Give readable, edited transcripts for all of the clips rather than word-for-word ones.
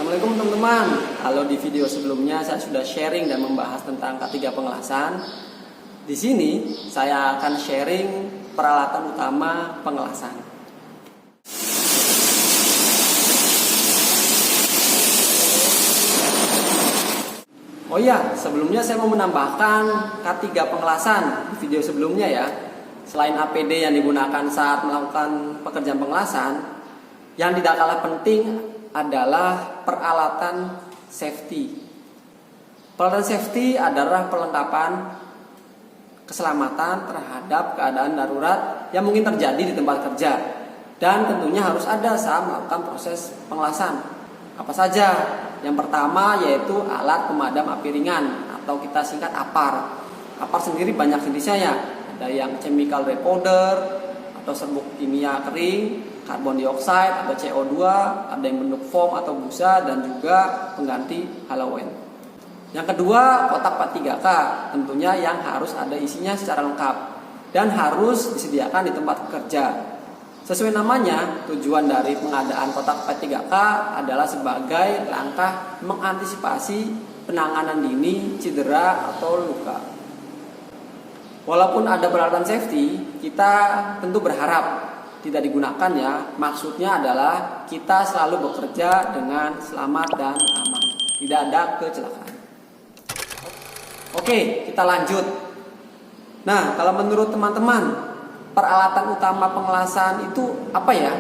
Assalamualaikum teman-teman. Kalau di video sebelumnya saya sudah sharing dan membahas tentang K3 pengelasan. Di sini saya akan sharing peralatan utama pengelasan. Oh iya, sebelumnya saya mau menambahkan K3 pengelasan di video sebelumnya ya. Selain APD yang digunakan saat melakukan pekerjaan pengelasan, yang tidak kalah penting adalah peralatan safety. Peralatan safety adalah perlengkapan keselamatan terhadap keadaan darurat yang mungkin terjadi di tempat kerja, dan tentunya harus ada saat melakukan proses pengelasan. Apa saja? Yang pertama yaitu alat pemadam api ringan atau kita singkat APAR. APAR sendiri banyak jenisnya ya. Ada yang chemical repowder atau serbuk kimia kering, karbon dioksida atau CO2, ada yang bentuk foam atau busa, dan juga pengganti halogen. Yang kedua, kotak P3K, tentunya yang harus ada isinya secara lengkap dan harus disediakan di tempat kerja. Sesuai namanya, tujuan dari pengadaan kotak P3K adalah sebagai langkah mengantisipasi penanganan dini cedera atau luka. Walaupun ada peralatan safety, kita tentu berharap tidak digunakan ya. Maksudnya adalah kita selalu bekerja dengan selamat dan aman, tidak ada kecelakaan. Oke, kita lanjut. Nah, kalau menurut teman-teman, peralatan utama pengelasan itu apa ya?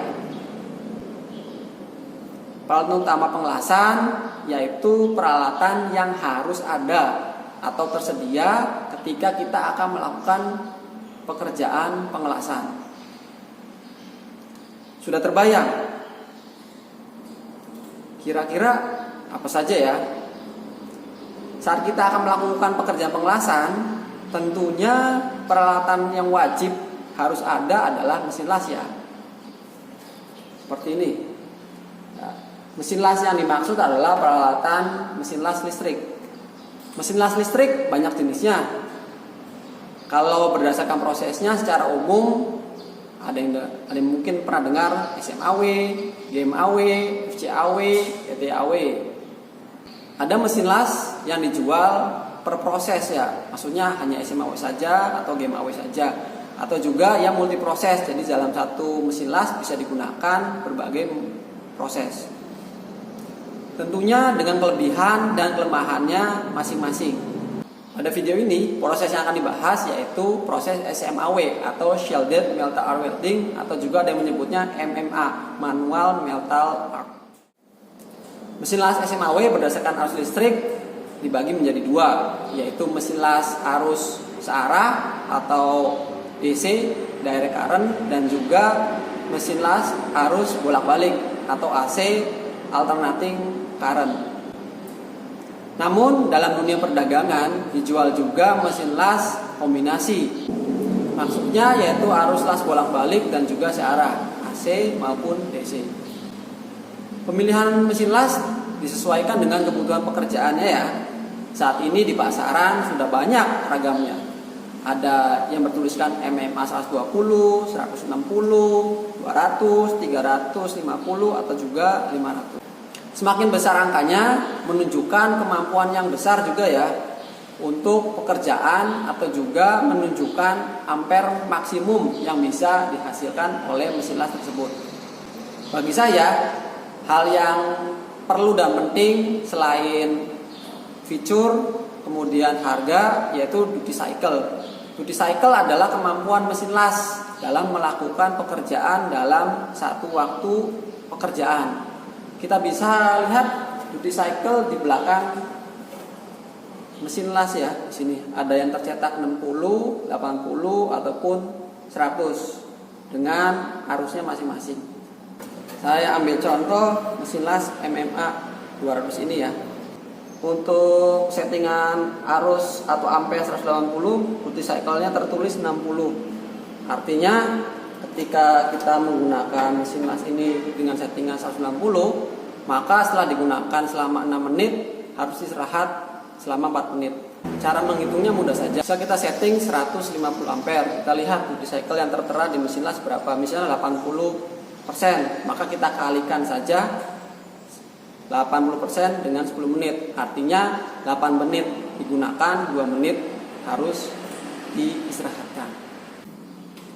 Peralatan utama pengelasan yaitu peralatan yang harus ada atau tersedia ketika kita akan melakukan pekerjaan pengelasan. Sudah terbayang? Kira-kira apa saja ya? Saat kita akan melakukan pekerjaan pengelasan, tentunya peralatan yang wajib harus ada adalah mesin las ya. Seperti ini. Mesin las yang dimaksud adalah peralatan mesin las listrik. Mesin las listrik banyak jenisnya. Kalau berdasarkan prosesnya secara umum ada yang mungkin pernah dengar SMAW, GMAW, FCAW, ETAW. Ada mesin las yang dijual per proses ya. Maksudnya hanya SMAW saja atau GMAW saja. Atau juga yang multiproses. Jadi dalam satu mesin las bisa digunakan berbagai proses. Tentunya dengan kelebihan dan kelemahannya masing-masing. Pada video ini, proses yang akan dibahas yaitu proses SMAW atau Shielded Metal Arc Welding, atau juga ada yang menyebutnya MMA, Manual Metal Arc. Mesin las SMAW berdasarkan arus listrik dibagi menjadi dua, yaitu mesin las arus searah atau DC, direct current, dan juga mesin las arus bolak-balik atau AC, alternating current. Namun dalam dunia perdagangan dijual juga mesin las kombinasi. Maksudnya yaitu arus las bolak-balik dan juga searah, AC maupun DC. Pemilihan mesin las disesuaikan dengan kebutuhan pekerjaannya ya. Saat ini di pasaran sudah banyak ragamnya. Ada yang bertuliskan MMA 120, 160, 200, 350 atau juga 500. Semakin besar angkanya menunjukkan kemampuan yang besar juga ya untuk pekerjaan, atau juga menunjukkan ampere maksimum yang bisa dihasilkan oleh mesin las tersebut. Bagi saya, hal yang perlu dan penting selain fitur kemudian harga yaitu duty cycle. Duty cycle adalah kemampuan mesin las dalam melakukan pekerjaan dalam satu waktu pekerjaan. Kita bisa lihat duty cycle di belakang mesin las ya. Di sini ada yang tercetak 60, 80 ataupun 100 dengan arusnya masing-masing. Saya ambil contoh mesin las MMA 200 ini ya. Untuk settingan arus atau ampere 180, duty cycle-nya tertulis 60. Artinya ketika kita menggunakan mesin las ini dengan settingan 160, maka setelah digunakan selama 6 menit harus istirahat selama 4 menit. Cara menghitungnya mudah saja. Bisa kita setting 150 ampere. Kita lihat duty cycle yang tertera di mesin las berapa. Misalnya 80%, maka kita kalikan saja 80% dengan 10 menit. Artinya 8 menit digunakan, 2 menit harus diistirahatkan.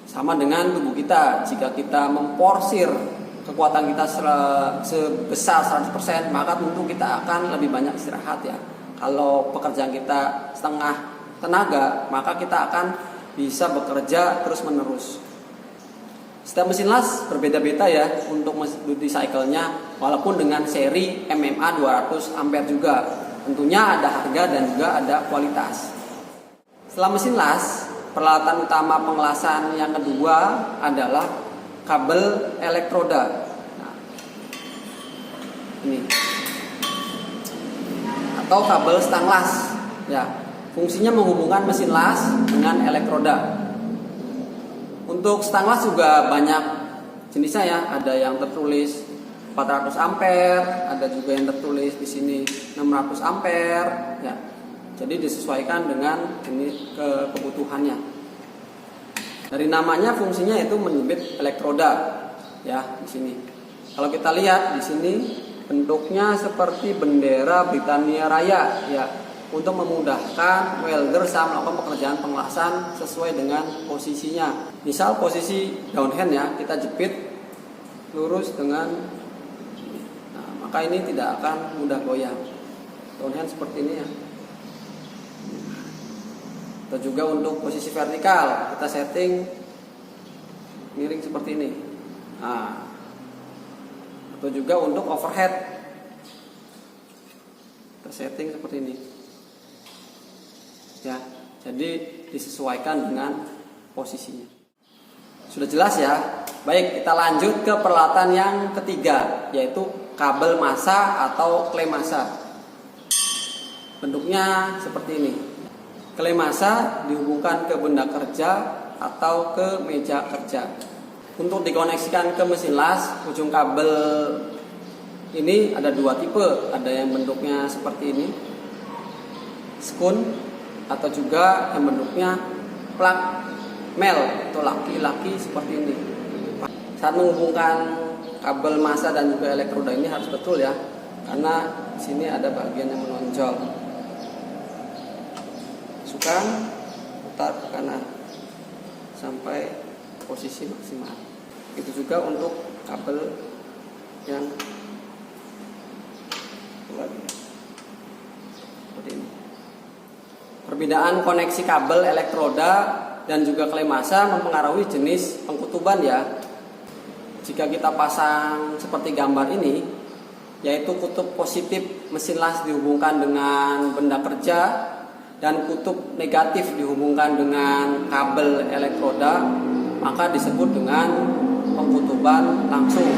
Sama dengan tubuh kita, jika kita memporsir kekuatan kita sebesar 100%, maka tentu kita akan lebih banyak istirahat ya. Kalau pekerjaan kita setengah tenaga, maka kita akan bisa bekerja terus menerus. Setiap mesin las berbeda-beda ya untuk duty cycle-nya, walaupun dengan seri MMA 200 ampere juga. Tentunya ada harga dan juga ada kualitas. Setelah mesin las, peralatan utama pengelasan yang kedua adalah kabel elektroda. Nah, ini atau kabel stang las. Ya, fungsinya menghubungkan mesin las dengan elektroda. Untuk stang las juga banyak jenisnya ya, ada yang tertulis 400 ampere, ada juga yang tertulis di sini 600 ampere ya. Jadi disesuaikan dengan jenis kebutuhannya. Dari namanya fungsinya itu menyubit elektroda ya di sini. Kalau kita lihat di sini bentuknya seperti bendera Britania Raya ya. Untuk memudahkan welder saat melakukan pekerjaan pengelasan sesuai dengan posisinya. Misal posisi downhand ya, kita jepit lurus dengan, nah, maka ini tidak akan mudah goyang. Downhand seperti ini ya. Atau juga untuk posisi vertikal, kita setting miring seperti ini. Nah, atau juga untuk overhead, kita setting seperti ini. Ya, jadi disesuaikan dengan posisinya. Sudah jelas ya. Baik, kita lanjut ke peralatan yang ketiga, yaitu kabel massa atau klem massa. Bentuknya seperti ini. Klem massa dihubungkan ke benda kerja atau ke meja kerja. Untuk dikoneksikan ke mesin las, ujung kabel ini ada dua tipe. Ada yang bentuknya seperti ini, skun, atau juga yang bentuknya plug mel atau laki-laki seperti ini. Saat menghubungkan kabel massa dan juga elektroda ini harus betul ya, karena di sini ada bagian yang menonjol. Masukkan, putar ke kanan sampai posisi maksimal. Itu juga untuk kabel yang seperti ini. Perbedaan koneksi kabel elektroda dan juga klem massa mempengaruhi jenis pengkutuban ya. Jika kita pasang seperti gambar ini, yaitu kutub positif mesin las dihubungkan dengan benda kerja dan kutub negatif dihubungkan dengan kabel elektroda, maka disebut dengan pengkutuban langsung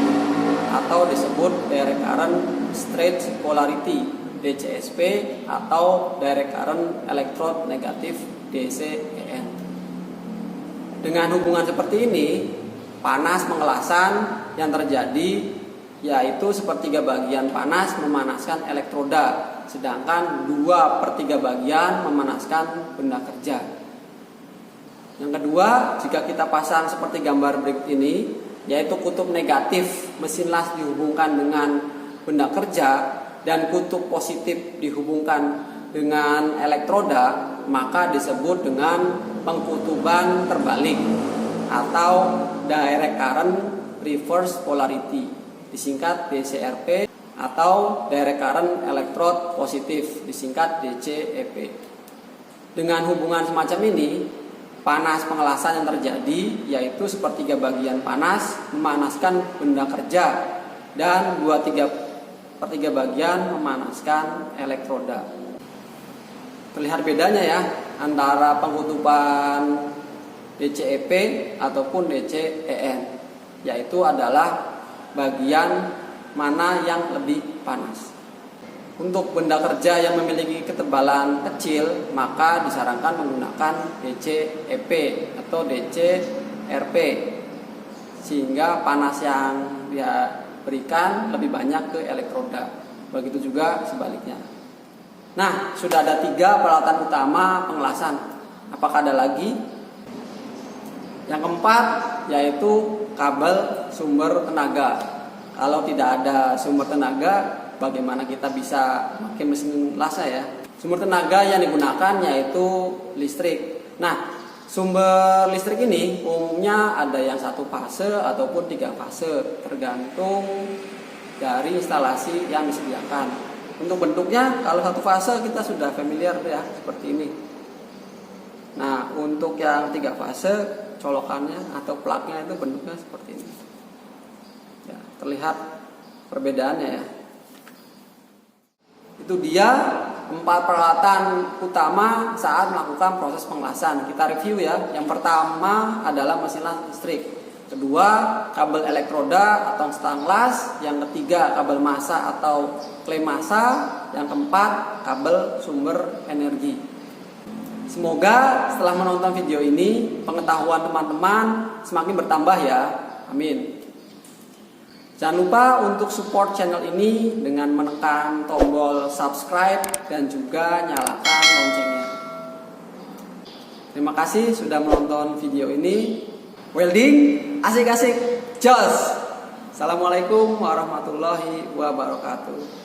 atau disebut direct current straight polarity DCSP atau direct current electrode negatif DCEN. Dengan hubungan seperti ini, panas pengelasan yang terjadi yaitu sepertiga bagian panas memanaskan elektroda, sedangkan 2/3 bagian memanaskan benda kerja. Yang kedua, jika kita pasang seperti gambar berikut ini, yaitu kutub negatif mesin las dihubungkan dengan benda kerja dan kutub positif dihubungkan dengan elektroda, maka disebut dengan pengkutuban terbalik atau direct current reverse polarity, disingkat DCRP, atau direct current electrode positif, disingkat DCEP. Dengan hubungan semacam ini, panas pengelasan yang terjadi yaitu sepertiga bagian panas memanaskan benda kerja dan 2/3 bagian memanaskan elektroda. Terlihat bedanya ya antara pengkutuban DCEP ataupun DCEN, yaitu adalah bagian mana yang lebih panas. Untuk benda kerja yang memiliki ketebalan kecil, maka disarankan menggunakan DCEP atau DCRP, sehingga panas yang dia berikan lebih banyak ke elektroda. Begitu juga sebaliknya. Nah, sudah ada 3 peralatan utama pengelasan. Apakah ada lagi? Yang keempat yaitu kabel sumber tenaga. Kalau tidak ada sumber tenaga, bagaimana kita bisa pakai mesin lasa ya. Sumber tenaga yang digunakan yaitu listrik. Nah, sumber listrik ini umumnya ada yang 1 fase ataupun 3 fase, tergantung dari instalasi yang disediakan. Untuk bentuknya, kalau 1 fase kita sudah familiar ya, seperti ini. Nah, untuk yang 3 fase, colokannya atau plugnya itu bentuknya seperti ini. Ya, terlihat perbedaannya ya. Itu dia 4 peralatan utama saat melakukan proses pengelasan. Kita review ya. Yang pertama adalah mesin listrik. Kedua, kabel elektroda atau stang las. Yang ketiga, kabel massa atau klem massa. Yang keempat, kabel sumber energi. Semoga setelah menonton video ini, pengetahuan teman-teman semakin bertambah ya. Amin. Jangan lupa untuk support channel ini dengan menekan tombol subscribe dan juga nyalakan loncengnya. Terima kasih sudah menonton video ini. Welding asik-asik, jos. Assalamualaikum warahmatullahi wabarakatuh.